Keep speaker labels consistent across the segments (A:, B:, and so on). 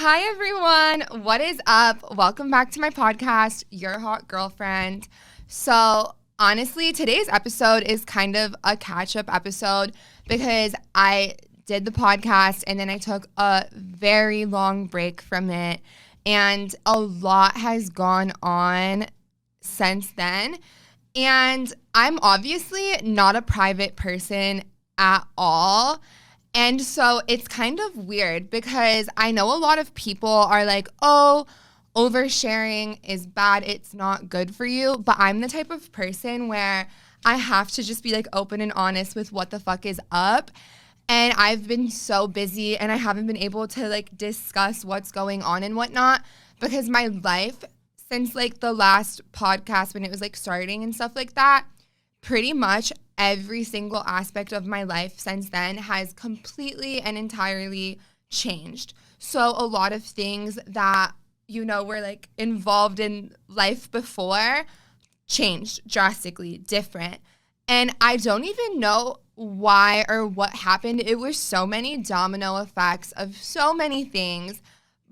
A: Hi, everyone. What is up? Welcome back to my podcast, Your Hot Girlfriend. So, honestly, today's episode is kind of a catch-up episode because I did the podcast and then I took a very long break from it. And a lot has gone on since then. And I'm obviously not a private person at all. And so it's kind of weird because I know a lot of people are like, oh, oversharing is bad. It's not good for you. But I'm the type of person where I have to just be like open and honest with what the fuck is up. And I've been so busy and I haven't been able to like discuss what's going on and whatnot because my life since like the last podcast when it was like starting and stuff like that, pretty much every single aspect of my life since then has completely and entirely changed. So a lot of things that, you know, were like involved in life before changed drastically, different. And I don't even know why or what happened. It was so many domino effects of so many things.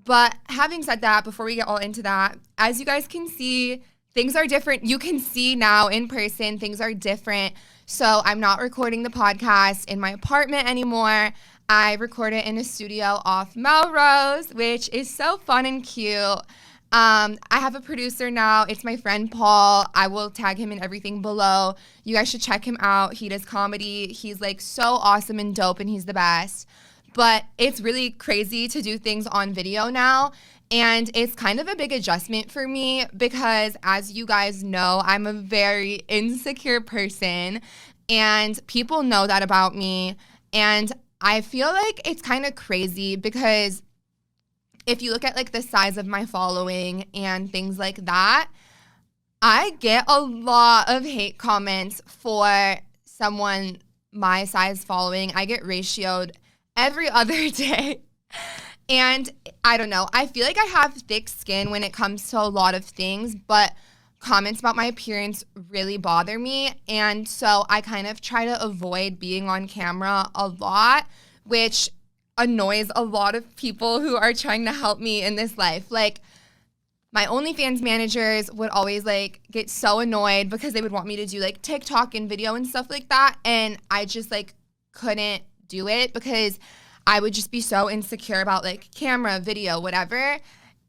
A: But having said that, before we get all into that, as you guys can see, things are different. You can see now in person, things are different. So I'm not recording the podcast in my apartment anymore. I record it in a studio off Melrose, which is so fun and cute. I have a producer now. It's my friend Paul. I will tag him in everything below. You guys should check him out. He does comedy. He's like so awesome and dope and he's the best. But it's really crazy to do things on video now. And it's kind of a big adjustment for me because, as you guys know, I'm a very insecure person and people know that about me. And I feel like it's kind of crazy because if you look at like the size of my following and things like that, I get a lot of hate comments for someone my size following. I get ratioed every other day. And I don't know, I feel like I have thick skin when it comes to a lot of things, but comments about my appearance really bother me. And so I kind of try to avoid being on camera a lot, which annoys a lot of people who are trying to help me in this life. Like, my OnlyFans managers would always like get so annoyed because they would want me to do like TikTok and video and stuff like that. And I just like couldn't do it because I would just be so insecure about like camera, video, whatever.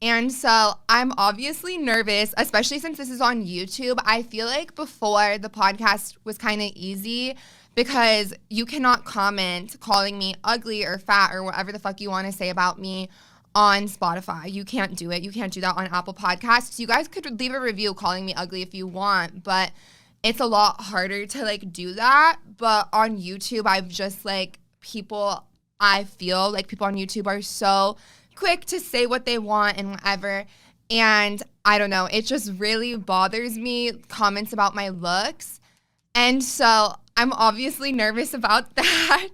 A: And so I'm obviously nervous, especially since this is on YouTube. I feel like before the podcast was kind of easy because you cannot comment calling me ugly or fat or whatever the fuck you want to say about me on Spotify. You can't do it. You can't do that on Apple Podcasts. You guys could leave a review calling me ugly if you want, but it's a lot harder to like do that. But on YouTube, I've just like I feel like people on YouTube are so quick to say what they want and whatever. And I don't know, it just really bothers me, comments about my looks. And so I'm obviously nervous about that.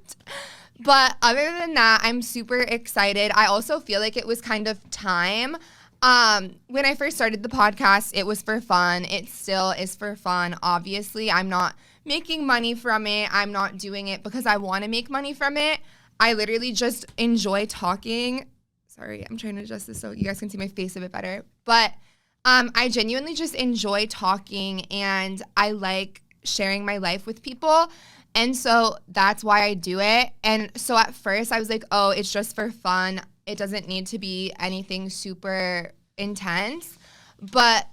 A: But other than that, I'm super excited. I also feel like it was kind of time. When I first started the podcast, it was for fun. It still is for fun. Obviously, I'm not making money from it. I'm not doing it because I want to make money from it. I literally just enjoy talking. Sorry, I'm trying to adjust this so you guys can see my face a bit better. But I genuinely just enjoy talking and I like sharing my life with people. And so that's why I do it. And so at first I was like, oh, it's just for fun. It doesn't need to be anything super intense. But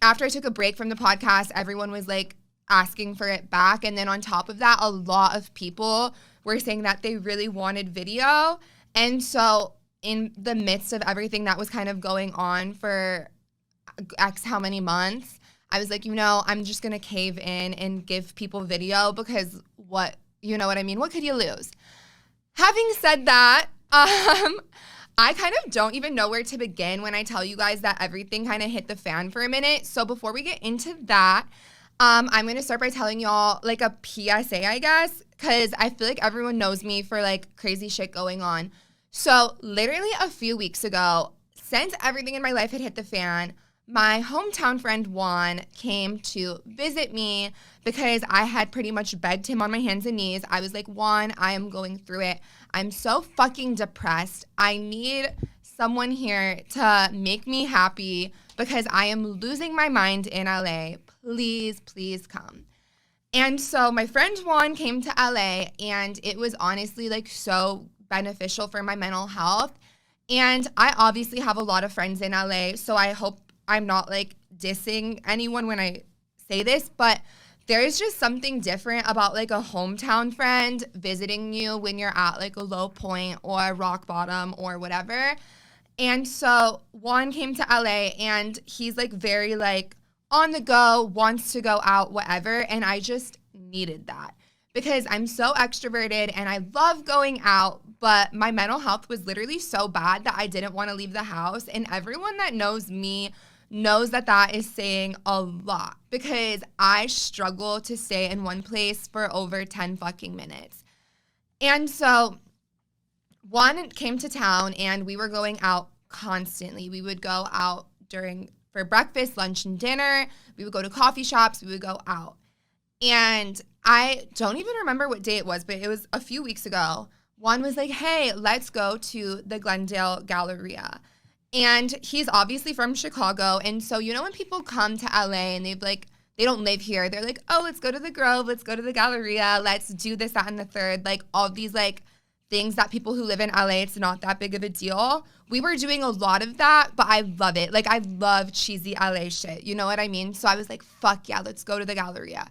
A: after I took a break from the podcast, everyone was like asking for it back. And then on top of that, a lot of people were saying that they really wanted video. And so in the midst of everything that was kind of going on for X how many months, I was like, you know, I'm just going to cave in and give people video because you know what I mean? What could you lose? Having said that, I kind of don't even know where to begin when I tell you guys that everything kind of hit the fan for a minute. So before we get into that, I'm going to start by telling y'all like a PSA, I guess, because I feel like everyone knows me for like crazy shit going on. So literally a few weeks ago, since everything in my life had hit the fan, my hometown friend Juan came to visit me because I had pretty much begged him on my hands and knees. I was like, Juan, I am going through it. I'm so fucking depressed. I need someone here to make me happy because I am losing my mind in LA. Please, please come. And so my friend Juan came to LA, and it was honestly like so beneficial for my mental health. And I obviously have a lot of friends in LA, so I hope I'm not like dissing anyone when I say this, but there is just something different about like a hometown friend visiting you when you're at like a low point or rock bottom or whatever. And so Juan came to LA, and he's like very like on the go, wants to go out, whatever. And I just needed that because I'm so extroverted and I love going out, but my mental health was literally so bad that I didn't want to leave the house. And everyone that knows me knows that that is saying a lot because I struggle to stay in one place for over 10 fucking minutes. And so Juan came to town, and we were going out constantly. We would go out for breakfast, lunch, and dinner. We would go to coffee shops. We would go out. And I don't even remember what day it was, but it was a few weeks ago. Juan was like, hey, let's go to the Glendale Galleria. And he's obviously from Chicago. And so, you know, when people come to LA and they don't live here, they're like, oh, let's go to the Grove. Let's go to the Galleria. Let's do this, that, and the third. Like all these like things that people who live in LA, it's not that big of a deal. We were doing a lot of that, but I love it. Like I love cheesy LA shit. You know what I mean? So I was like, fuck yeah, let's go to the Galleria.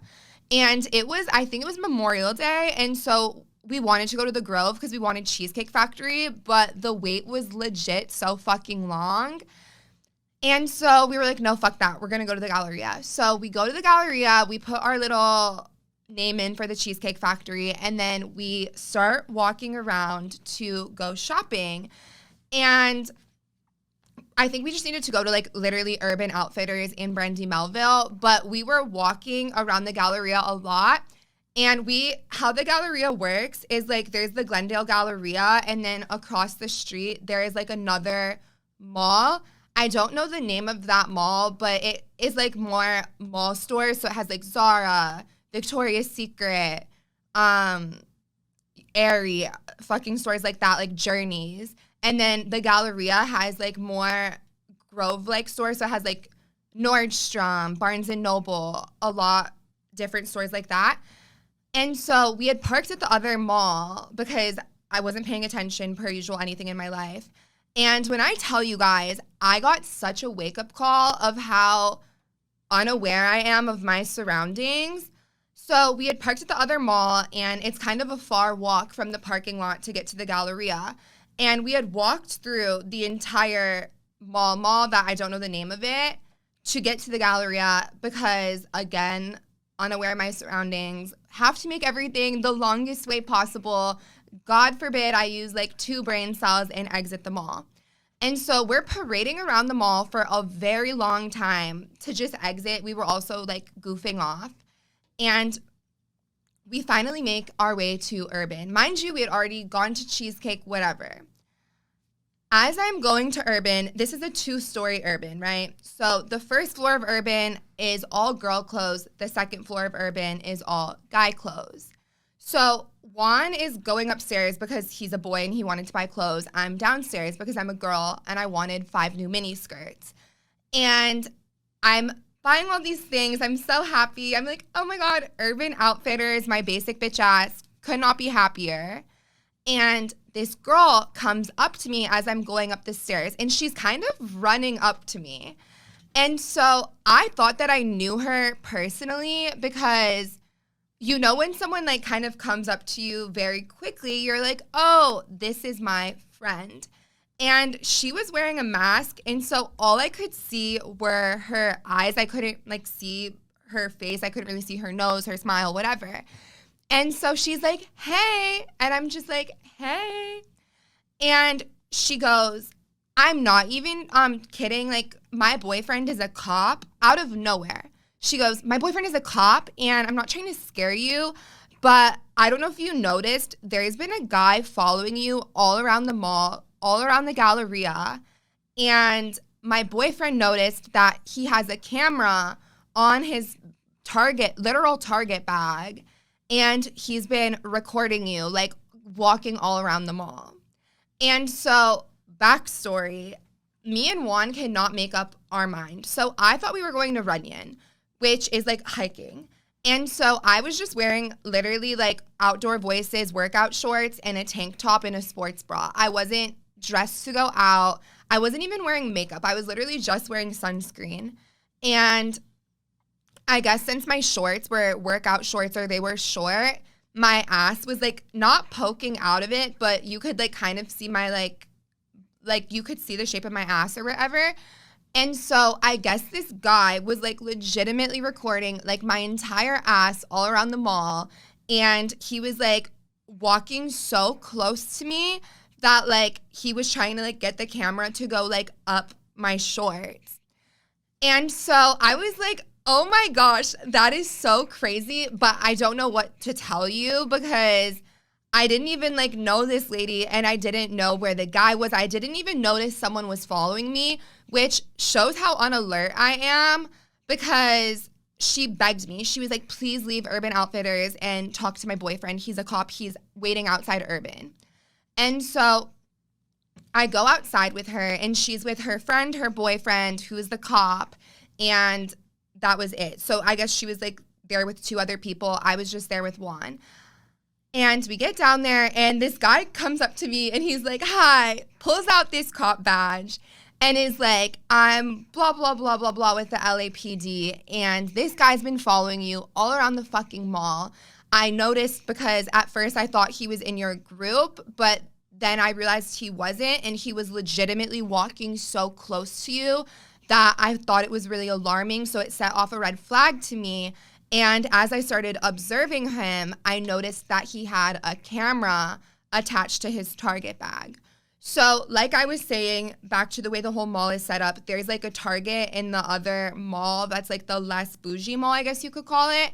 A: And I think it was Memorial Day. And so we wanted to go to the Grove because we wanted Cheesecake Factory, but the wait was legit so fucking long. And so we were like, no, fuck that. We're going to go to the Galleria. So we go to the Galleria. We put our little name in for the Cheesecake Factory, and then we start walking around to go shopping. And I think we just needed to go to like literally Urban Outfitters in Brandy Melville, but we were walking around the Galleria a lot. And how the Galleria works is like there's the Glendale Galleria, and then across the street there is like another mall. I don't know the name of that mall, but it is like more mall stores. So it has like Zara, Victoria's Secret, Aerie, fucking stores like that, like Journeys. And then the Galleria has like more Grove-like stores. So it has like Nordstrom, Barnes & Noble, a lot different stores like that. And so we had parked at the other mall because I wasn't paying attention per usual anything in my life. And when I tell you guys, I got such a wake-up call of how unaware I am of my surroundings. So we had parked at the other mall, and it's kind of a far walk from the parking lot to get to the Galleria. And we had walked through the entire mall that I don't know the name of it to get to the Galleria because, again, unaware of my surroundings, have to make everything the longest way possible. God forbid I use like 2 brain cells and exit the mall. And so we're parading around the mall for a very long time to just exit. We were also like goofing off. And we finally make our way to Urban. Mind you, we had already gone to Cheesecake, whatever. As I'm going to Urban, this is a 2-story Urban, right? So the first floor of Urban is all girl clothes. The second floor of Urban is all guy clothes. So Juan is going upstairs because he's a boy and he wanted to buy clothes. I'm downstairs because I'm a girl and I wanted 5 new mini skirts. And I'm buying all these things. I'm so happy. I'm like, oh my God, Urban Outfitters, my basic bitch ass, could not be happier. And this girl comes up to me as I'm going up the stairs, and she's kind of running up to me. And so I thought that I knew her personally because, you know, when someone like kind of comes up to you very quickly, you're like, oh, this is my friend. And she was wearing a mask, and so all I could see were her eyes. I couldn't like see her face. I couldn't really see her nose, her smile, whatever. And so she's like, hey, and I'm just like, hey. And she goes, I'm not even kidding. Like, my boyfriend is a cop out of nowhere. She goes, my boyfriend is a cop, and I'm not trying to scare you, but I don't know if you noticed, there's been a guy following you all around the mall, all around the Galleria, and my boyfriend noticed that he has a camera on his literal Target bag, and he's been recording you, like, walking all around the mall. And so backstory, me and Juan cannot make up our mind. So I thought we were going to Runyon, which is like hiking. And so I was just wearing literally like Outdoor Voices workout shorts and a tank top and a sports bra. I wasn't dressed to go out. I wasn't even wearing makeup. I was literally just wearing sunscreen. And I guess since my shorts were workout shorts or they were short, my ass was like not poking out of it, but you could like kind of see my like you could see the shape of my ass or whatever. And so I guess this guy was like legitimately recording like my entire ass all around the mall. And he was like walking so close to me that like he was trying to like get the camera to go like up my shorts. And so I was like, oh my gosh, that is so crazy. But I don't know what to tell you because I didn't even like know this lady and I didn't know where the guy was. I didn't even notice someone was following me, which shows how unalert I am because she begged me. She was like, please leave Urban Outfitters and talk to my boyfriend. He's a cop. He's waiting outside Urban. And so I go outside with her and she's with her friend, her boyfriend, who is the cop. And that was it. So I guess she was like there with two other people. I was just there with one. And we get down there and this guy comes up to me and he's like, hi, pulls out this cop badge and is like, I'm blah, blah, blah, blah, blah with the LAPD. And this guy's been following you all around the fucking mall. I noticed because at first I thought he was in your group, but then I realized he wasn't. And he was legitimately walking so close to you that I thought it was really alarming. So it set off a red flag to me. And as I started observing him, I noticed that he had a camera attached to his Target bag. So like I was saying, back to the way the whole mall is set up, there's like a Target in the other mall that's like the less bougie mall, I guess you could call it.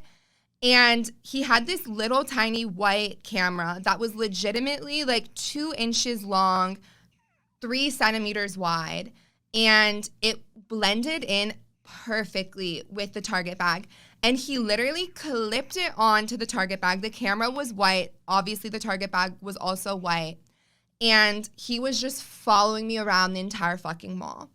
A: And he had this little tiny white camera that was legitimately like 2 inches long, 3 centimeters wide. And it blended in perfectly with the Target bag. And he literally clipped it onto the Target bag. The camera was white. Obviously, the Target bag was also white. And he was just following me around the entire fucking mall.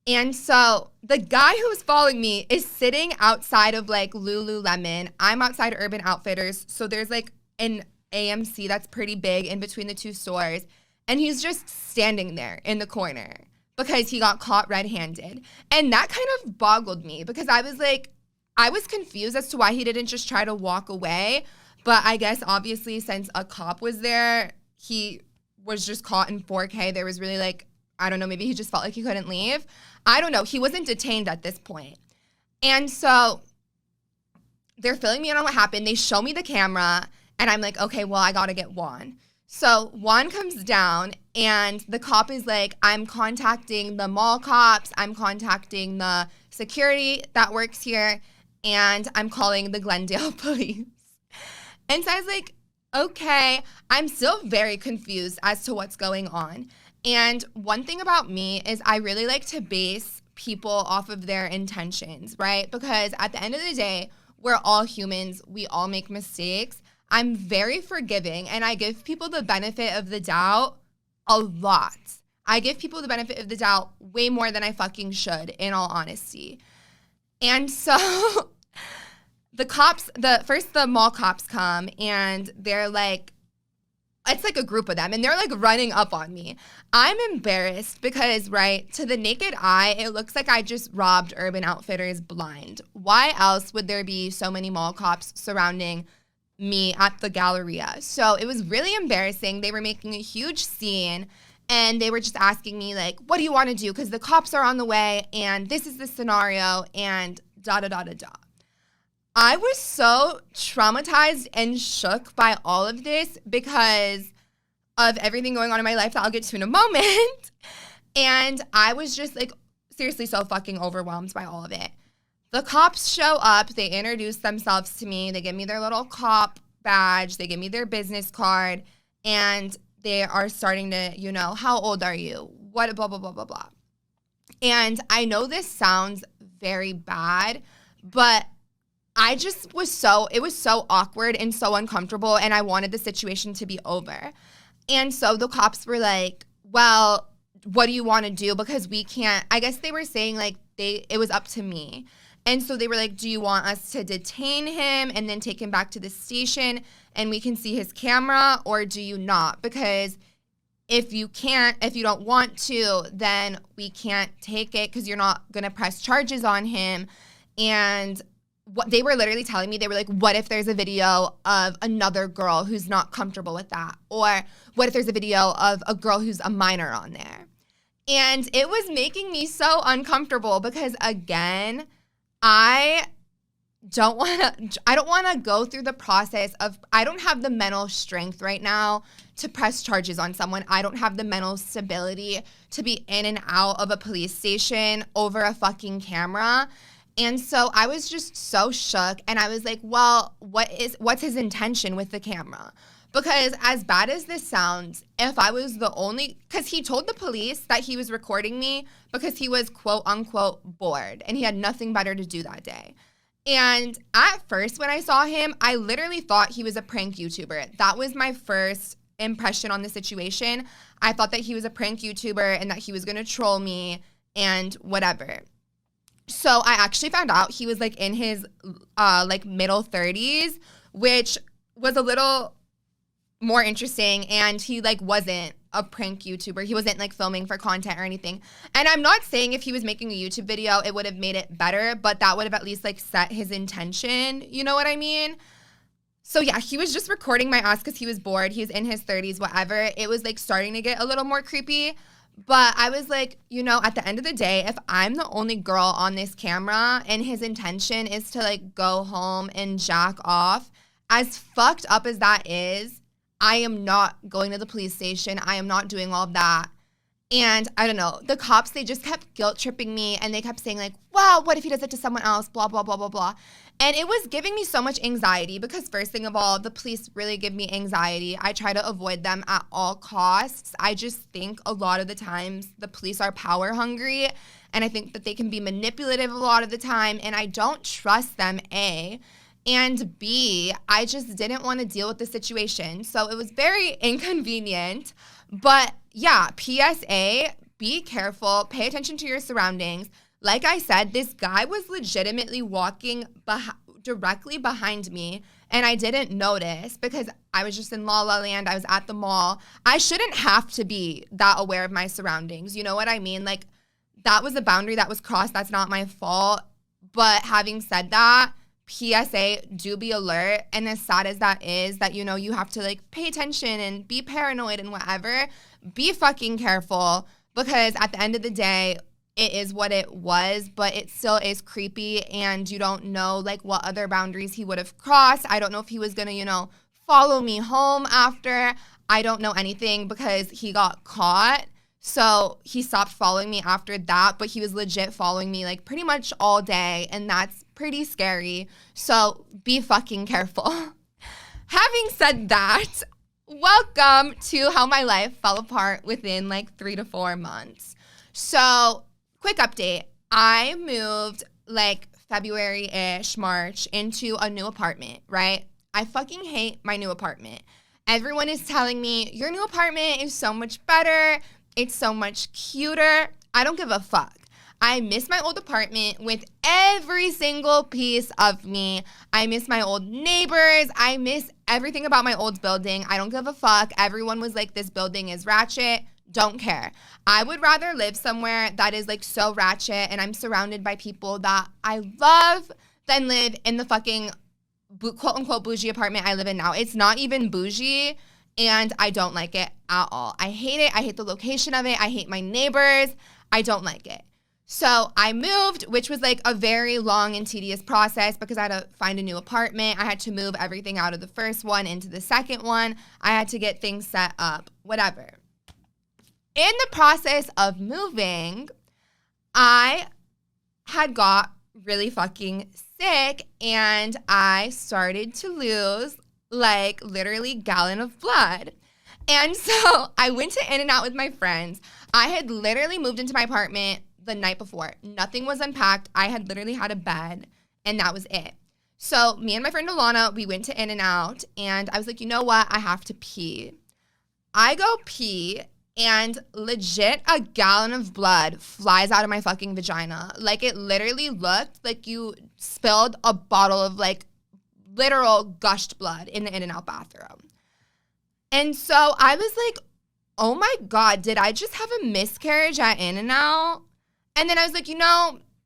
A: And so the guy who was following me is sitting outside of like Lululemon. I'm outside Urban Outfitters. So there's like an AMC that's pretty big in between the two stores. And he's just standing there in the corner because he got caught red-handed. And that kind of boggled me because I was like, I was confused as to why he didn't just try to walk away. But I guess obviously since a cop was there, he was just caught in 4K. There was really like, I don't know, maybe he just felt like he couldn't leave. I don't know. He wasn't detained at this point. And so they're filling me in on what happened. They show me the camera and I'm like, okay, well, I got to get Juan. So Juan comes down and the cop is like, I'm contacting the mall cops. I'm contacting the security that works here. And I'm calling the Glendale police. And so I was like, okay, I'm still very confused as to what's going on. And one thing about me is I really like to base people off of their intentions, right? Because at the end of the day, we're all humans. We all make mistakes. I'm very forgiving and I give people the benefit of the doubt a lot. I give people the benefit of the doubt way more than I fucking should, in all honesty. And so the mall cops come and they're like, it's like a group of them and they're like running up on me. I'm embarrassed because, right, to the naked eye, it looks like I just robbed Urban Outfitters blind. Why else would there be so many mall cops surrounding me at the Galleria? So it was really embarrassing. They were making a huge scene. And they were just asking me, like, what do you want to do? Because the cops are on the way, and this is the scenario, and da-da-da-da-da. I was so traumatized and shook by all of this because of everything going on in my life that I'll get to in a moment. And I was just, like, seriously so fucking overwhelmed by all of it. The cops show up. They introduce themselves to me. They give me their little cop badge. They give me their business card. And they are starting to, you know, how old are you? What, blah, blah, blah, blah, blah. And I know this sounds very bad, but I just it was so awkward and so uncomfortable, and I wanted the situation to be over. And so the cops were like, well, what do you want to do? Because we can't, I guess they were saying like it was up to me. And so they were like, do you want us to detain him and then take him back to the station and we can see his camera, or do you not? Because if you don't want to, then we can't take it because you're not going to press charges on him. And what they were literally telling me, they were like, what if there's a video of another girl who's not comfortable with that? Or what if there's a video of a girl who's a minor on there? And it was making me so uncomfortable because, again, I don't want to go through the process of, I don't have the mental strength right now to press charges on someone. I don't have the mental stability to be in and out of a police station over a fucking camera. And so I was just so shook, and I was like, well, what's his intention with the camera? Because as bad as this sounds, if I was the only, because he told the police that he was recording me because he was quote unquote bored and he had nothing better to do that day. And at first when I saw him, I literally thought he was a prank YouTuber. That was my first impression on the situation. I thought that he was a prank YouTuber and that he was going to troll me and whatever. So I actually found out he was like in his like middle 30s, which was a little more interesting, and he like wasn't a prank YouTuber. He wasn't like filming for content or anything. And I'm not saying if he was making a YouTube video, it would have made it better, but that would have at least like set his intention. You know what I mean? So yeah, he was just recording my ass because he was bored. He was in his 30s, whatever. It was like starting to get a little more creepy. But I was like, you know, at the end of the day, if I'm the only girl on this camera and his intention is to like go home and jack off, as fucked up as that is, I am not going to the police station. I am not doing all of that. And I don't know, the cops, they just kept guilt tripping me, and they kept saying like, wow, what if he does it to someone else, blah, blah, blah, blah, blah. And it was giving me so much anxiety because first thing of all, the police really give me anxiety. I try to avoid them at all costs. I just think a lot of the times the police are power hungry, and I think that they can be manipulative a lot of the time, and I don't trust them, A. And B, I just didn't want to deal with the situation. So it was very inconvenient. But yeah, PSA, be careful, pay attention to your surroundings. Like I said, this guy was legitimately walking directly behind me, and I didn't notice because I was just in La La Land. I was at the mall. I shouldn't have to be that aware of my surroundings. You know what I mean? Like, that was a boundary that was crossed. That's not my fault. But having said that, PSA, do be alert. And as sad as that is, that, you know, you have to like pay attention and be paranoid and whatever, be fucking careful, because at the end of the day, it is what it was, but it still is creepy, and you don't know like what other boundaries he would have crossed. I don't know if he was gonna, you know, follow me home after. I don't know anything because he got caught. So he stopped following me after that, but he was legit following me like pretty much all day, and that's pretty scary. So be fucking careful. Having said that, welcome to how my life fell apart within like 3 to 4 months. So quick update. I moved like February-ish, March, into a new apartment, right? I fucking hate my new apartment. Everyone is telling me, your new apartment is so much better. It's so much cuter. I don't give a fuck. I miss my old apartment with every single piece of me. I miss my old neighbors. I miss everything about my old building. I don't give a fuck. Everyone was like, this building is ratchet. Don't care. I would rather live somewhere that is like so ratchet and I'm surrounded by people that I love than live in the fucking quote unquote bougie apartment I live in now. It's not even bougie. And I don't like it at all. I hate it. I hate the location of it. I hate my neighbors. I don't like it. So I moved, which was like a very long and tedious process because I had to find a new apartment. I had to move everything out of the first one into the second one. I had to get things set up, whatever. In the process of moving, I had got really fucking sick, and I started to lose like literally gallon of blood. And so I went to In-N-Out with my friends. I had literally moved into my apartment the night before. Nothing was unpacked. I had literally had a bed, and that was it. So me and my friend Alana, we went to In-N-Out, and I was like, you know what? I have to pee. I go pee, and legit a gallon of blood flies out of my fucking vagina. Like, it literally looked like you spilled a bottle of, like, literal gushed blood in the In-N-Out bathroom. And so I was like, oh my God, did I just have a miscarriage at In-N-Out? And then I was like,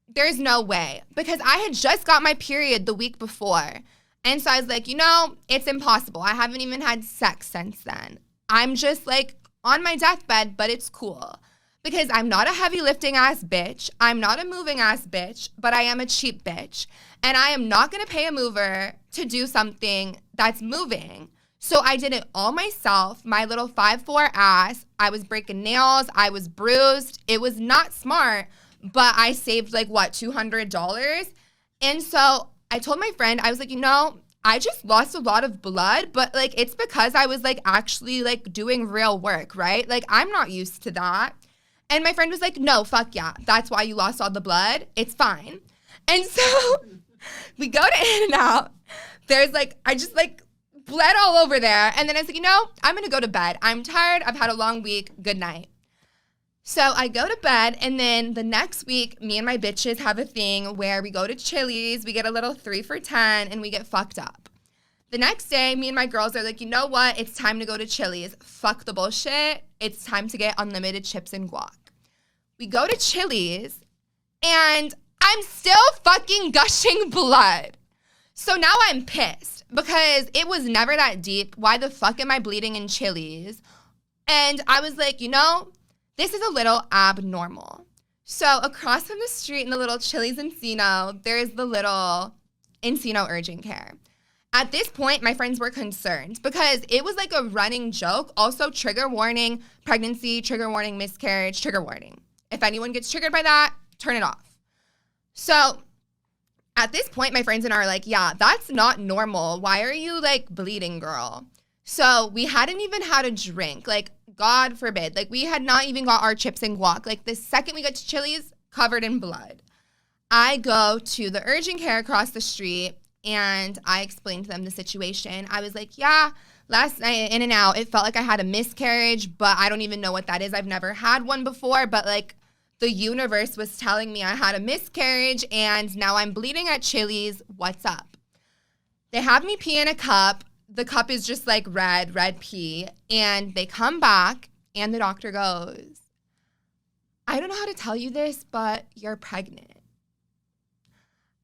A: there's no way. Because I had just got my period the week before. And so I was like, it's impossible. I haven't even had sex since then. I'm just like on my deathbed, but it's cool. Because I'm not a heavy lifting ass bitch. I'm not a moving ass bitch, but I am a cheap bitch. And I am not going to pay a mover to do something that's moving. So I did it all myself, my little 5'4" ass. I was breaking nails. I was bruised. It was not smart, but I saved like, $200? And so I told my friend, I was like, I just lost a lot of blood, but like, it's because I was like actually like doing real work, right? Like, I'm not used to that. And my friend was like, no, fuck yeah. That's why you lost all the blood. It's fine. And so we go to In-N-Out. There's like, I just like bled all over there. And then I was like, I'm going to go to bed. I'm tired. I've had a long week. Good night. So I go to bed, and then the next week, me and my bitches have a thing where we go to Chili's, we get a little 3 for $10, and we get fucked up. The next day, me and my girls are like, you know what? It's time to go to Chili's. Fuck the bullshit. It's time to get unlimited chips and guac. We go to Chili's, and I'm still fucking gushing blood. So now I'm pissed because it was never that deep. Why the fuck am I bleeding in Chili's? And I was like, this is a little abnormal. So across from the street in the little Chili's Encino, there's the little Encino urgent care. At this point, my friends were concerned because it was like a running joke. Also, trigger warning, pregnancy, trigger warning, miscarriage, trigger warning. If anyone gets triggered by that, turn it off. So at this point, my friends and I are like, yeah, that's not normal. Why are you like bleeding, girl? So we hadn't even had a drink. Like, God forbid. Like, we had not even got our chips and guac. Like, the second we got to Chili's, covered in blood. I go to the urgent care across the street, and I explained to them the situation. I was like, yeah, last night in In-N-Out, it felt like I had a miscarriage, but I don't even know what that is. I've never had one before, but like, the universe was telling me I had a miscarriage, and now I'm bleeding at Chili's. What's up? They have me pee in a cup. The cup is just like red pee. And they come back, and the doctor goes, I don't know how to tell you this, but you're pregnant.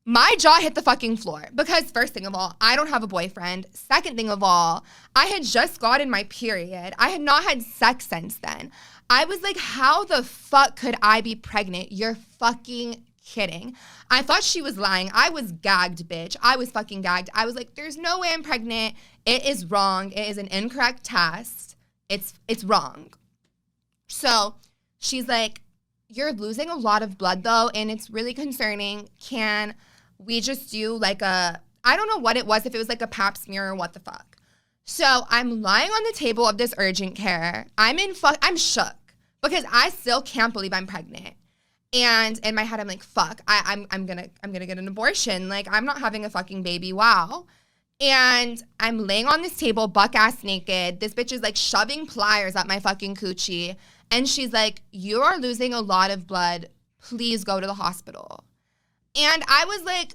A: My jaw hit the fucking floor because first thing of all, I don't have a boyfriend. Second thing of all, I had just gotten my period. I had not had sex since then. I was like, how the fuck could I be pregnant? You're fucking kidding. I thought she was lying. I was gagged, bitch. I was fucking gagged. I was like, there's no way I'm pregnant. It is wrong. It is an incorrect test. It's wrong. So she's like, you're losing a lot of blood though, and it's really concerning. Can we just do like I don't know what it was, if it was like a pap smear or what the fuck. So I'm lying on the table of this urgent care. I'm shook because I still can't believe I'm pregnant. And in my head, I'm like, fuck, I'm gonna get an abortion. Like, I'm not having a fucking baby. Wow. And I'm laying on this table, buck ass naked. This bitch is like shoving pliers up my fucking coochie. And she's like, you are losing a lot of blood. Please go to the hospital. And I was like,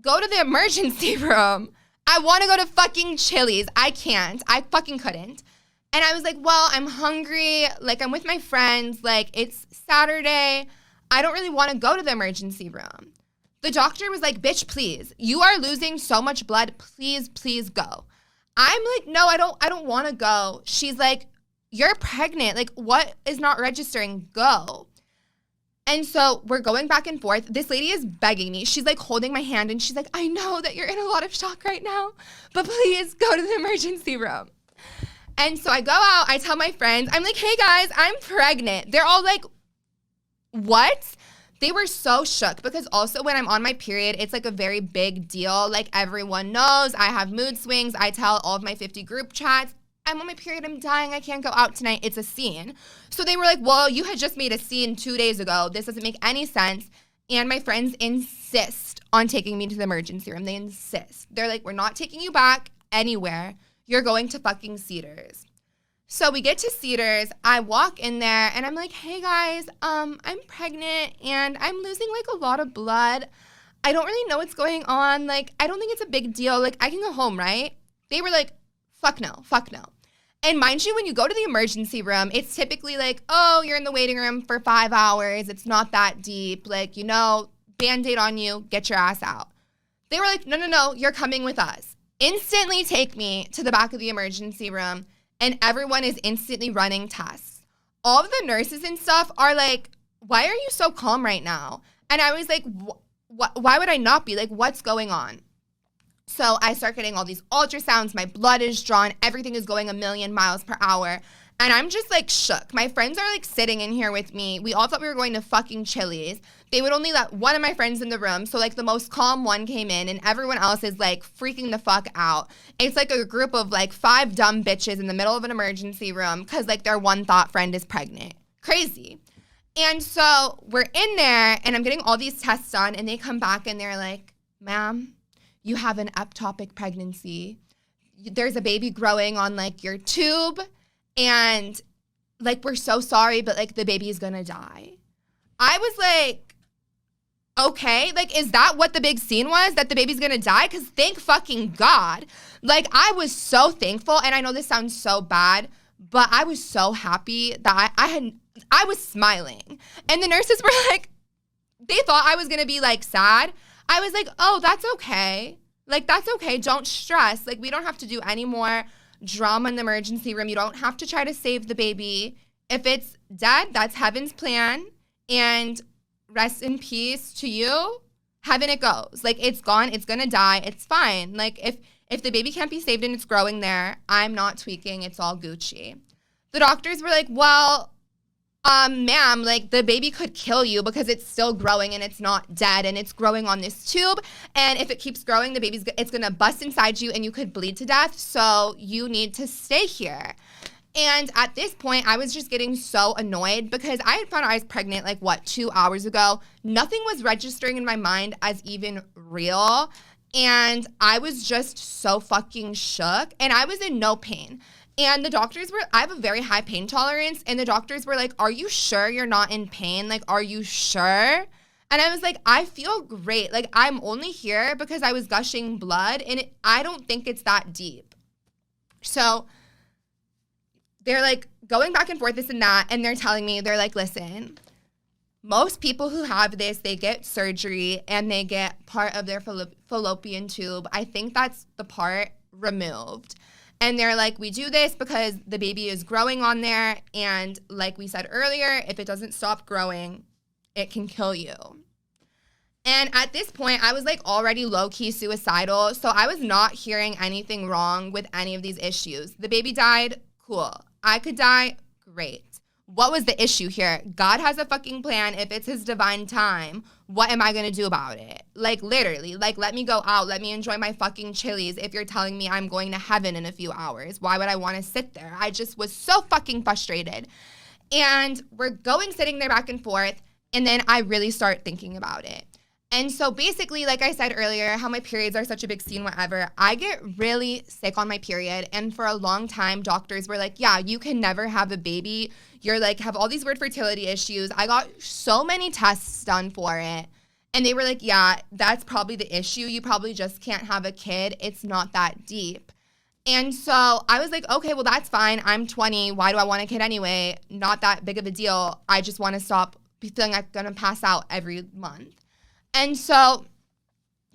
A: go to the emergency room. I want to go to fucking Chili's. I can't. I fucking couldn't. And I was like, well, I'm hungry. Like, I'm with my friends. Like, it's Saturday. I don't really want to go to the emergency room. The doctor was like, bitch, please. You are losing so much blood. Please, please go. I'm like, no, I don't want to go. She's like, you're pregnant. Like, what is not registering? Go. And so we're going back and forth. This lady is begging me. She's like holding my hand, and she's like, I know that you're in a lot of shock right now, but please go to the emergency room. And so I go out. I tell my friends, I'm like, hey guys, I'm pregnant. They're all like, what? They were so shook because also when I'm on my period, it's like a very big deal. Like, everyone knows I have mood swings. I tell all of my 50 group chats, I'm on my period, I'm dying, I can't go out tonight, it's a scene. So they were like, well, you had just made a scene 2 days ago. This doesn't make any sense. And my friends insist on taking me to the emergency room. They insist. They're like, we're not taking you back anywhere. You're going to fucking Cedars. So we get to Cedars. I walk in there and I'm like, hey guys, I'm pregnant and I'm losing like a lot of blood. I don't really know what's going on. Like, I don't think it's a big deal. Like, I can go home, right? They were like, fuck no, fuck no. And mind you, when you go to the emergency room, it's typically like, oh, you're in the waiting room for 5 hours. It's not that deep. Like, you know, Band-Aid on you, get your ass out. They were like, no, you're coming with us. Instantly take me to the back of the emergency room, and everyone is instantly running tests. All of the nurses and stuff are like, why are you so calm right now? And I was like, why would I not be? Like, what's going on? So I start getting all these ultrasounds. My blood is drawn. Everything is going a million miles per hour. And I'm just like shook. My friends are like sitting in here with me. We all thought we were going to fucking Chili's. They would only let one of my friends in the room. So like the most calm one came in and everyone else is like freaking the fuck out. It's like a group of like 5 dumb bitches in the middle of an emergency room because like their one thought friend is pregnant. Crazy. And so we're in there and I'm getting all these tests done and they come back and they're like, ma'am, you have an ectopic pregnancy. There's a baby growing on like your tube. And, like, we're so sorry, but, like, the baby is going to die. I was like, okay. Like, is that what the big scene was? That the baby's going to die? Because thank fucking God. Like, I was so thankful. And I know this sounds so bad, but I was so happy that I was smiling. And the nurses were like, they thought I was going to be, like, sad. I was like, oh, that's okay. Like, that's okay. Don't stress. Like, we don't have to do any more drama in the emergency room. You don't have to try to save the baby. If it's dead, that's heaven's plan. And rest in peace to you. Heaven it goes. Like, it's gone. It's going to die. It's fine. Like, if the baby can't be saved and it's growing there, I'm not tweaking. It's all Gucci. The doctors were like, well, ma'am, like the baby could kill you because it's still growing and it's not dead and it's growing on this tube. And if it keeps growing, it's going to bust inside you and you could bleed to death. So you need to stay here. And at this point, I was just getting so annoyed because I had found out I was pregnant 2 hours ago. Nothing was registering in my mind as even real. And I was just so fucking shook and I was in no pain. And the doctors I have a very high pain tolerance, and the doctors were like, are you sure you're not in pain? Like, are you sure? And I was like, I feel great. Like, I'm only here because I was gushing blood, and I don't think it's that deep. So they're like going back and forth, this and that, and they're telling me, they're like, listen, most people who have this, they get surgery, and they get part of their fallopian tube. I think that's the part removed. And they're like, we do this because the baby is growing on there. And like we said earlier, if it doesn't stop growing, it can kill you. And at this point, I was like already low-key suicidal. So I was not hearing anything wrong with any of these issues. The baby died, cool. I could die, great. What was the issue here? God has a fucking plan. If it's his divine time, what am I going to do about it? Like, literally, like, let me go out. Let me enjoy my fucking Chili's if you're telling me I'm going to heaven in a few hours. Why would I want to sit there? I just was so fucking frustrated. And we're sitting there back and forth, and then I really start thinking about it. And so basically, like I said earlier, how my periods are such a big scene, whatever, I get really sick on my period. And for a long time, doctors were like, yeah, you can never have a baby. You're like, have all these weird fertility issues. I got so many tests done for it. And they were like, yeah, that's probably the issue. You probably just can't have a kid. It's not that deep. And so I was like, okay, well, that's fine. I'm 20. Why do I want a kid anyway? Not that big of a deal. I just want to stop feeling like I'm going to pass out every month. And so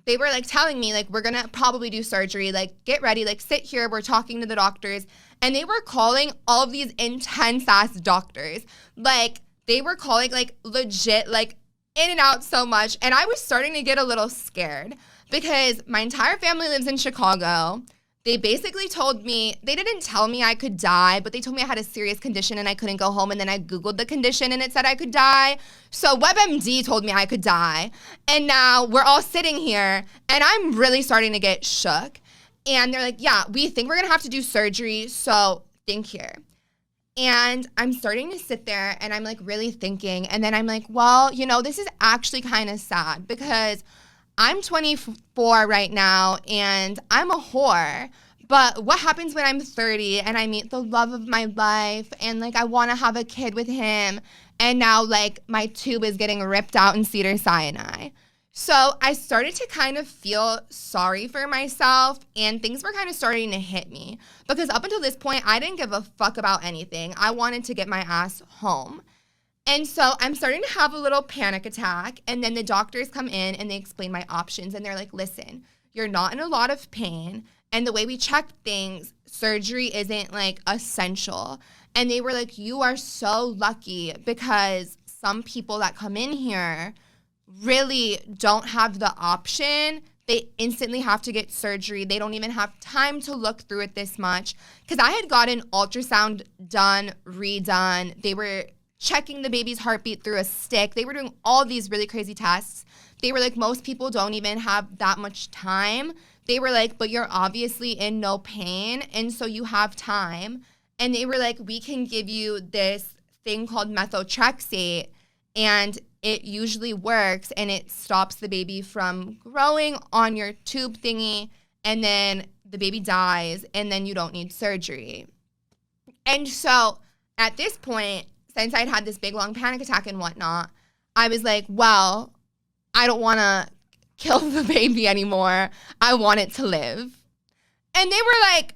A: they were like telling me, like, we're going to probably do surgery, like, get ready, like, sit here. We're talking to the doctors. And they were calling all of these intense ass doctors. Like, they were calling, like, legit, like, in and out so much. And I was starting to get a little scared because my entire family lives in Chicago. They basically told me, they didn't tell me I could die, but they told me I had a serious condition and I couldn't go home. And then I Googled the condition and it said I could die. So WebMD told me I could die. And now we're all sitting here and I'm really starting to get shook. And they're like, yeah, we think we're going to have to do surgery. So think here. And I'm starting to sit there and I'm like really thinking. And then I'm like, well, you know, this is actually kind of sad because I'm 24 right now and I'm a whore, But what happens when I'm 30 and I meet the love of my life and, like, I want to have a kid with him, and now, like, my tube is getting ripped out in Cedars-Sinai? So I started to kind of feel sorry for myself, and things were kind of starting to hit me. Because up until this point, I didn't give a fuck about anything. I wanted to get my ass home. And so I'm starting to have a little panic attack, and then the doctors come in and they explain my options, and they're like, listen, you're not in a lot of pain, and the way we check things, surgery isn't, like, essential. And they were like, you are so lucky, because some people that come in here really don't have the option. They instantly have to get surgery. They don't even have time to look through it this much. Because I had gotten ultrasound done, redone. They were checking the baby's heartbeat through a stick. They were doing all these really crazy tests. They were like, most people don't even have that much time. They were like, but you're obviously in no pain, and so you have time. And they were like, we can give you this thing called methotrexate, and it usually works, and it stops the baby from growing on your tube thingy, and then the baby dies, and then you don't need surgery. And so at this point, since I'd had this big, long panic attack and whatnot, I was like, well, I don't want to kill the baby anymore. I want it to live. And they were like,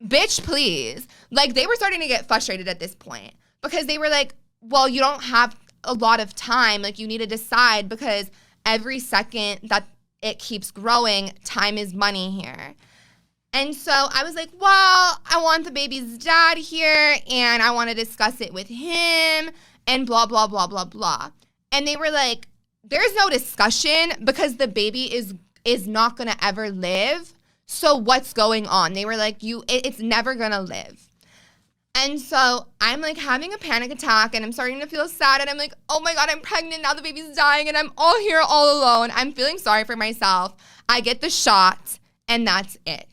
A: bitch, please. Like, they were starting to get frustrated at this point because they were like, well, you don't have a lot of time. Like, you need to decide, because every second that it keeps growing, time is money here. And so I was like, well, I want the baby's dad here, and I want to discuss it with him, and blah, blah, blah, blah, blah. And they were like, there's no discussion, because the baby is not going to ever live. So what's going on? They were like, it's never going to live. And so I'm, like, having a panic attack, and I'm starting to feel sad, and I'm like, oh my God, I'm pregnant, now the baby's dying, and I'm all here all alone. I'm feeling sorry for myself. I get the shot, and that's it.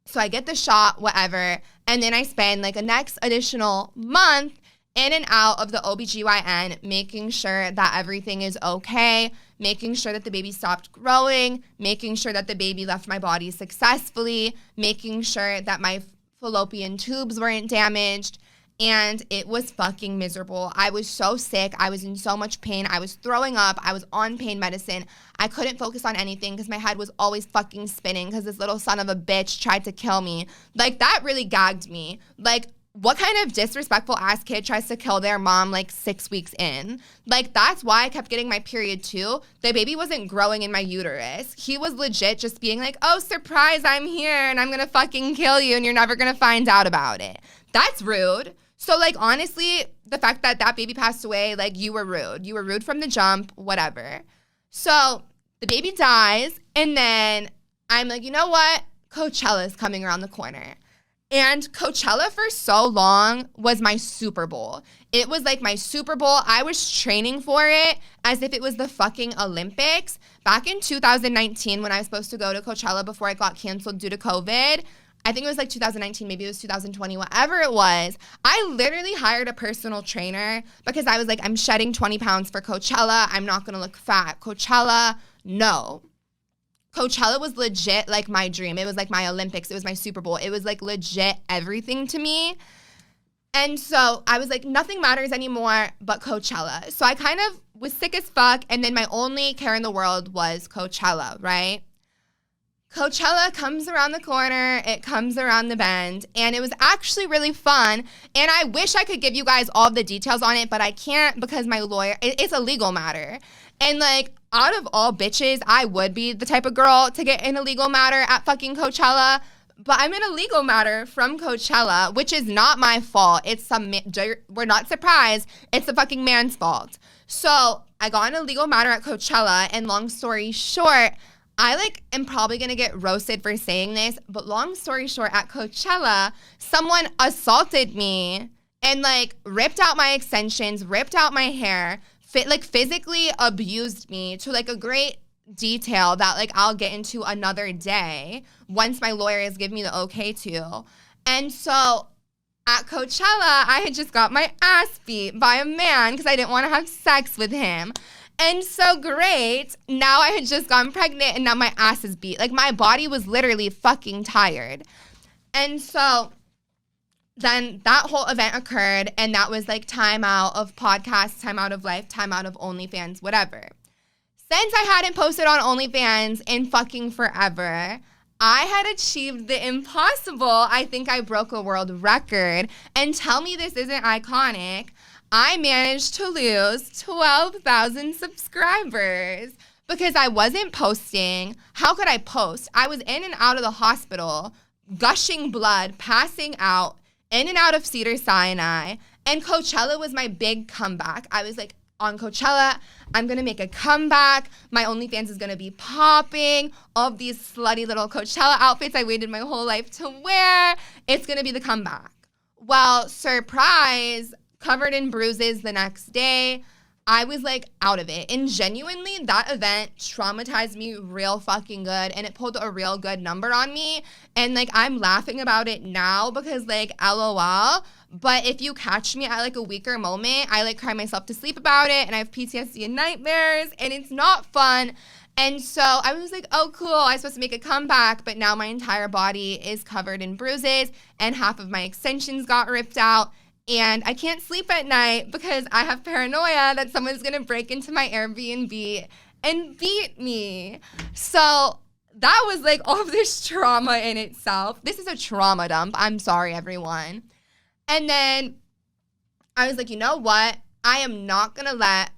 A: So I get the shot, whatever, and then I spend, like, a next additional month in and out of the OBGYN, making sure that everything is okay, making sure that the baby stopped growing, making sure that the baby left my body successfully, making sure that my fallopian tubes weren't damaged, and it was fucking miserable. I was so sick. I was in so much pain. I was throwing up. I was on pain medicine. I couldn't focus on anything because my head was always fucking spinning because this little son of a bitch tried to kill me. Like, that really gagged me. Like, what kind of disrespectful ass kid tries to kill their mom, like, 6 weeks in? Like, that's why I kept getting my period too. The baby wasn't growing in my uterus. He was legit just being like, oh, surprise, I'm here and I'm gonna fucking kill you and you're never gonna find out about it. That's rude. So, like, honestly, the fact that that baby passed away, like, you were rude. You were rude from the jump, whatever. So the baby dies, and then I'm like, you know what? Coachella's coming around the corner. And Coachella for so long was my Super Bowl. It was like my Super Bowl. I was training for it as if it was the fucking Olympics. Back in 2019, when I was supposed to go to Coachella before it got canceled due to COVID, I think it was like 2019, maybe it was 2020, whatever it was, I literally hired a personal trainer because I was like, I'm shedding 20 pounds for Coachella. I'm not going to look fat. Coachella, no. Coachella was legit like my dream. It was like my Olympics. It was my Super Bowl. It was like legit everything to me. And so I was like, nothing matters anymore but Coachella. So I kind of was sick as fuck. And then my only care in the world was Coachella, right? Coachella comes around the corner. It comes around the bend. And it was actually really fun. And I wish I could give you guys all the details on it, but I can't because my lawyer, it's a legal matter. And, like, out of all bitches, I would be the type of girl to get in a legal matter at fucking Coachella. But I'm in a legal matter from Coachella, which is not my fault. It's some, we're not surprised. It's the fucking man's fault. So I got in a legal matter at Coachella, and long story short, I, like, am probably going to get roasted for saying this, but long story short, at Coachella, someone assaulted me and, like, ripped out my extensions, ripped out my hair, physically abused me to, like, a great detail that, like, I'll get into another day once my lawyer has given me the okay to. And so at Coachella, I had just got my ass beat by a man because I didn't want to have sex with him. And so great, now I had just gotten pregnant and now my ass is beat. Like my body was literally fucking tired. And so then that whole event occurred and that was like time out of podcasts, time out of life, time out of OnlyFans, whatever. Since I hadn't posted on OnlyFans in fucking forever, I had achieved the impossible. I think I broke a world record. And tell me this isn't iconic. I managed to lose 12,000 subscribers because I wasn't posting. How could I post? I was in and out of the hospital, gushing blood, passing out, in and out of Cedars-Sinai. And Coachella was my big comeback. I was like, on Coachella, I'm going to make a comeback. My OnlyFans is going to be popping. All of these slutty little Coachella outfits I waited my whole life to wear. It's going to be the comeback. Well, surprise, covered in bruises the next day. I was like out of it. And genuinely, that event traumatized me real fucking good. And it pulled a real good number on me. And like, I'm laughing about it now because like, LOL. But if you catch me at like a weaker moment, I like cry myself to sleep about it. And I have PTSD and nightmares. And it's not fun. And so I was like, oh, cool. I'm supposed to make a comeback. But now my entire body is covered in bruises. And half of my extensions got ripped out. And I can't sleep at night because I have paranoia that someone's going to break into my Airbnb and beat me. So that was like all of this trauma in itself. This is a trauma dump. I'm sorry, everyone. And then I was like, you know what? I am not going to let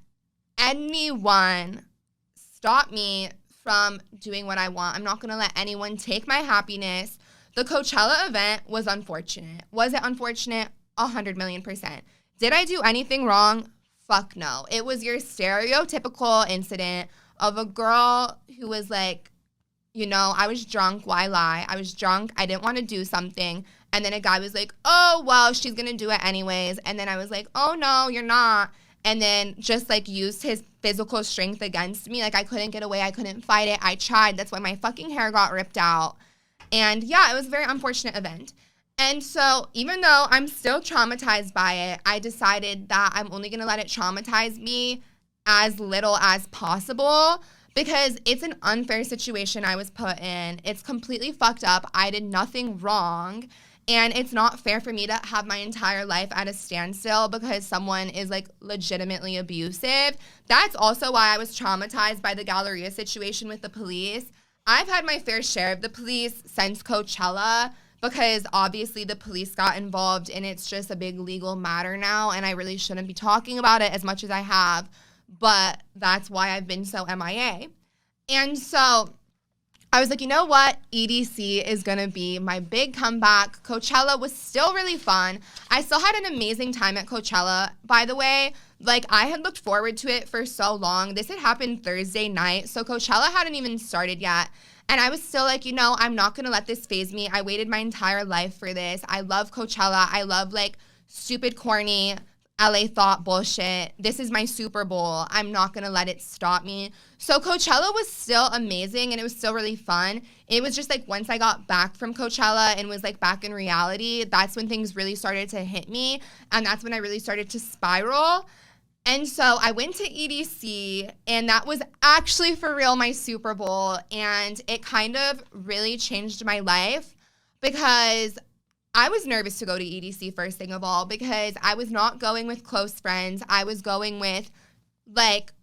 A: anyone stop me from doing what I want. I'm not going to let anyone take my happiness. The Coachella event was unfortunate. Was it unfortunate? 100,000,000%. Did I do anything wrong? Fuck no. It was your stereotypical incident of a girl who was like, you know, I was drunk. Why lie? I was drunk. I didn't want to do something. And then a guy was like, oh, well, she's going to do it anyways. And then I was like, oh, no, you're not. And then just like used his physical strength against me. Like I couldn't get away. I couldn't fight it. I tried. That's why my fucking hair got ripped out. And yeah, it was a very unfortunate event. And so even though I'm still traumatized by it, I decided that I'm only going to let it traumatize me as little as possible because it's an unfair situation I was put in. It's completely fucked up. I did nothing wrong. And it's not fair for me to have my entire life at a standstill because someone is like legitimately abusive. That's also why I was traumatized by the Galleria situation with the police. I've had my fair share of the police since Coachella, because obviously the police got involved and it's just a big legal matter now and I really shouldn't be talking about it as much as I have, but that's why I've been so MIA. And so I was like, you know what? EDC is going to be my big comeback. Coachella was still really fun. I still had an amazing time at Coachella, by the way. Like, I had looked forward to it for so long. This had happened Thursday night, so Coachella hadn't even started yet. And I was still like, you know, I'm not going to let this faze me. I waited my entire life for this. I love Coachella. I love, like, stupid, corny LA thought bullshit. This is my Super Bowl. I'm not going to let it stop me. So Coachella was still amazing, and it was still really fun. It was just, like, once I got back from Coachella and was, like, back in reality, that's when things really started to hit me, and that's when I really started to spiral. And so I went to EDC, and that was actually for real my Super Bowl, and it kind of really changed my life because I was nervous to go to EDC first thing of all because I was not going with close friends. I was going with, like,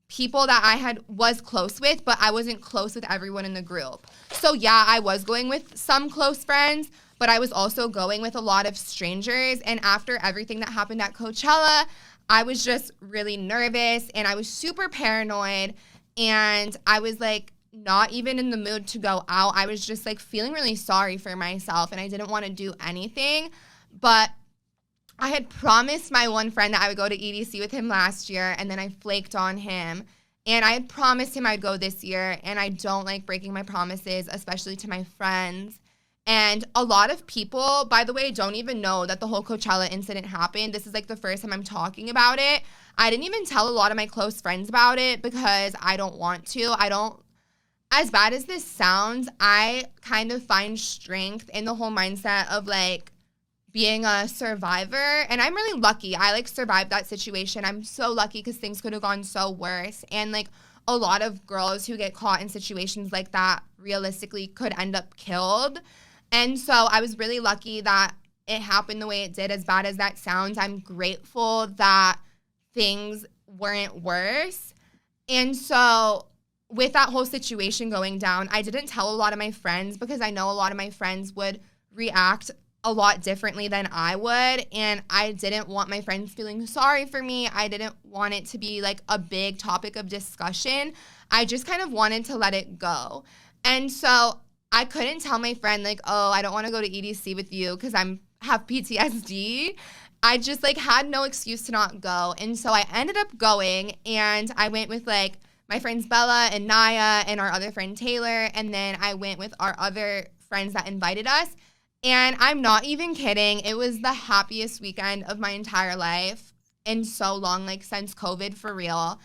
A: people that I was close with, but I wasn't close with everyone in the group. So, yeah, I was going with some close friends, but I was also going with a lot of strangers, and after everything that happened at Coachella, I was just really nervous and I was super paranoid and I was like not even in the mood to go out. I was just like feeling really sorry for myself and I didn't want to do anything. But I had promised my one friend that I would go to EDC with him last year and then I flaked on him. And I had promised him I'd go this year and I don't like breaking my promises, especially to my friends. And a lot of people, by the way, don't even know that the whole Coachella incident happened. This is like the first time I'm talking about it. I didn't even tell a lot of my close friends about it because I don't want to. As bad as this sounds, I kind of find strength in the whole mindset of like being a survivor, and I'm really lucky. I like survived that situation. I'm so lucky because things could have gone so worse. And like a lot of girls who get caught in situations like that realistically could end up killed. And so I was really lucky that it happened the way it did. As bad as that sounds, I'm grateful that things weren't worse. And so with that whole situation going down, I didn't tell a lot of my friends because I know a lot of my friends would react a lot differently than I would, and I didn't want my friends feeling sorry for me. I didn't want it to be like a big topic of discussion. I just kind of wanted to let it go. And so I couldn't tell my friend like, oh, I don't want to go to EDC with you because have PTSD. I just like had no excuse to not go. And so I ended up going, and I went with like my friends Bella and Naya and our other friend Taylor, and then I went with our other friends that invited us. And I'm not even kidding. It was the happiest weekend of my entire life in so long, like since COVID, for real.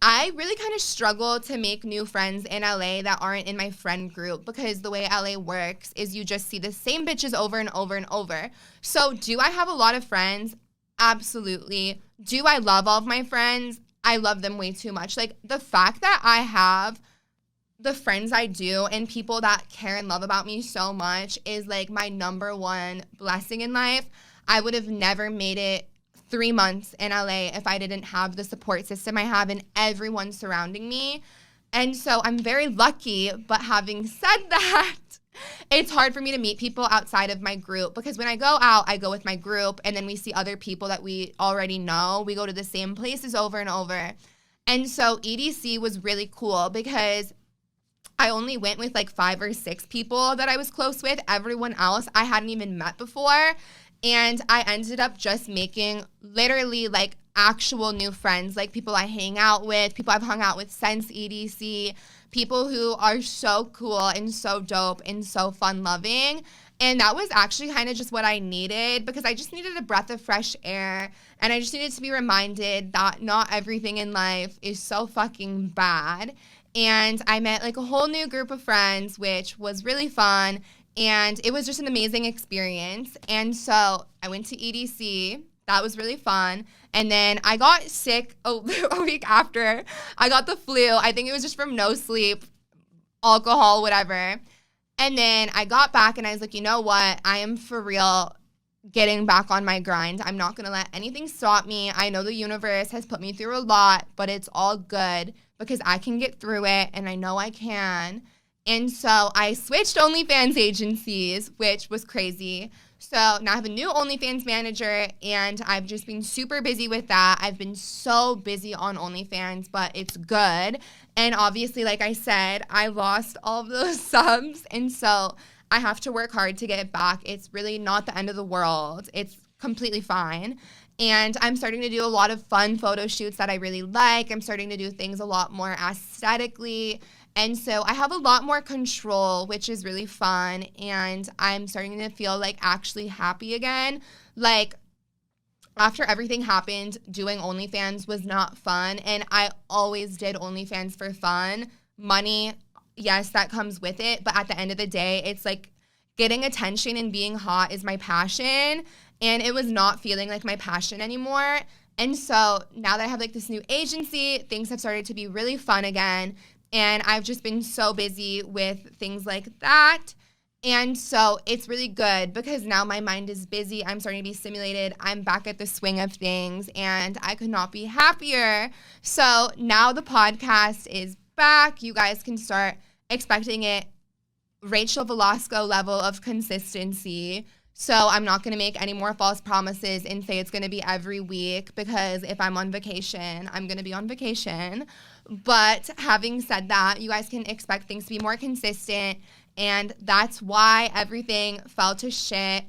A: I really kind of struggle to make new friends in LA that aren't in my friend group because the way LA works is you just see the same bitches over and over and over. So do I have a lot of friends? Absolutely. Do I love all of my friends? I love them way too much. Like the fact that I have the friends I do and people that care and love about me so much is like my number one blessing in life. I would have never made it 3 months in LA if I didn't have the support system I have and everyone surrounding me. And so I'm very lucky, but having said that, it's hard for me to meet people outside of my group because when I go out, I go with my group and then we see other people that we already know. We go to the same places over and over. And so EDC was really cool because I only went with like 5 or 6 people that I was close with. Everyone else I hadn't even met before. And I ended up just making literally like actual new friends, like people I hang out with, people I've hung out with since EDC, people who are so cool and so dope and so fun loving. And that was actually kind of just what I needed because I just needed a breath of fresh air. And I just needed to be reminded that not everything in life is so fucking bad. And I met like a whole new group of friends, which was really fun. And it was just an amazing experience. And so I went to EDC. That was really fun. And then I got sick a week after. I got the flu. I think it was just from no sleep, alcohol, whatever. And then I got back and I was like, you know what? I am for real getting back on my grind. I'm not going to let anything stop me. I know the universe has put me through a lot, but it's all good because I can get through it and I know I can. And so I switched OnlyFans agencies, which was crazy. So now I have a new OnlyFans manager and I've just been super busy with that. I've been so busy on OnlyFans, but it's good. And obviously, like I said, I lost all of those subs. And so I have to work hard to get it back. It's really not the end of the world. It's completely fine. And I'm starting to do a lot of fun photo shoots that I really like. I'm starting to do things a lot more aesthetically. And so I have a lot more control, which is really fun. And I'm starting to feel like actually happy again. Like after everything happened, doing OnlyFans was not fun. And I always did OnlyFans for fun. Money, yes, that comes with it. But at the end of the day, it's like getting attention and being hot is my passion. And it was not feeling like my passion anymore. And so now that I have like this new agency, things have started to be really fun again. And I've just been so busy with things like that. And so it's really good because now my mind is busy. I'm starting to be stimulated. I'm back at the swing of things and I could not be happier. So now the podcast is back. You guys can start expecting it Rachel Velasco level of consistency. So I'm not going to make any more false promises and say it's going to be every week because if I'm on vacation, I'm going to be on vacation. But having said that, you guys can expect things to be more consistent, and that's why everything fell to shit.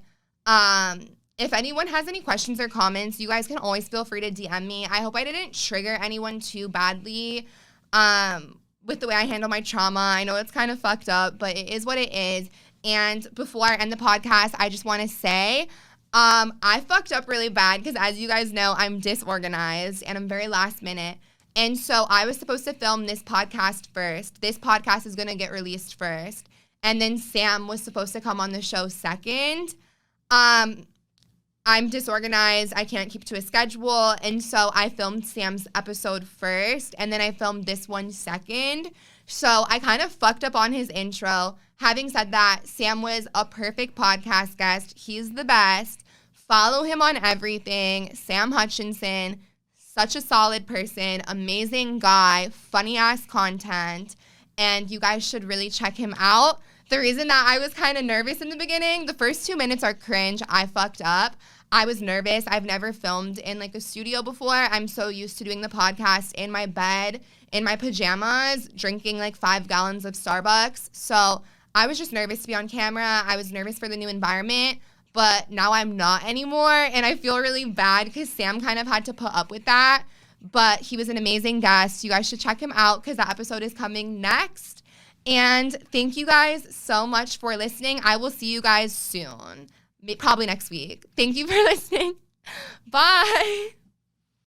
A: If anyone has any questions or comments, you guys can always feel free to DM me. I hope I didn't trigger anyone too badly with the way I handle my trauma. I know it's kind of fucked up, but it is what it is. And before I end the podcast, I just want to say I fucked up really bad because, as you guys know, I'm disorganized and I'm very last minute. And so I was supposed to film this podcast first. This podcast is going to get released first. And then Sam was supposed to come on the show second. I'm disorganized. I can't keep to a schedule. And so I filmed Sam's episode first, and then I filmed this one second. So I kind of fucked up on his intro. Having said that, Sam was a perfect podcast guest. He's the best. Follow him on everything. Sam Hutchinson, such a solid person, amazing guy, funny ass content. And you guys should really check him out. The reason that I was kind of nervous in the beginning, the first 2 minutes are cringe. I fucked up. I was nervous. I've never filmed in like a studio before. I'm so used to doing the podcast in my bed, in my pajamas, drinking like 5 gallons of Starbucks. So I was just nervous to be on camera. I was nervous for the new environment, but now I'm not anymore. And I feel really bad because Sam kind of had to put up with that. But he was an amazing guest. You guys should check him out because that episode is coming next. And thank you guys so much for listening. I will see you guys soon, probably next week. Thank you for listening. Bye.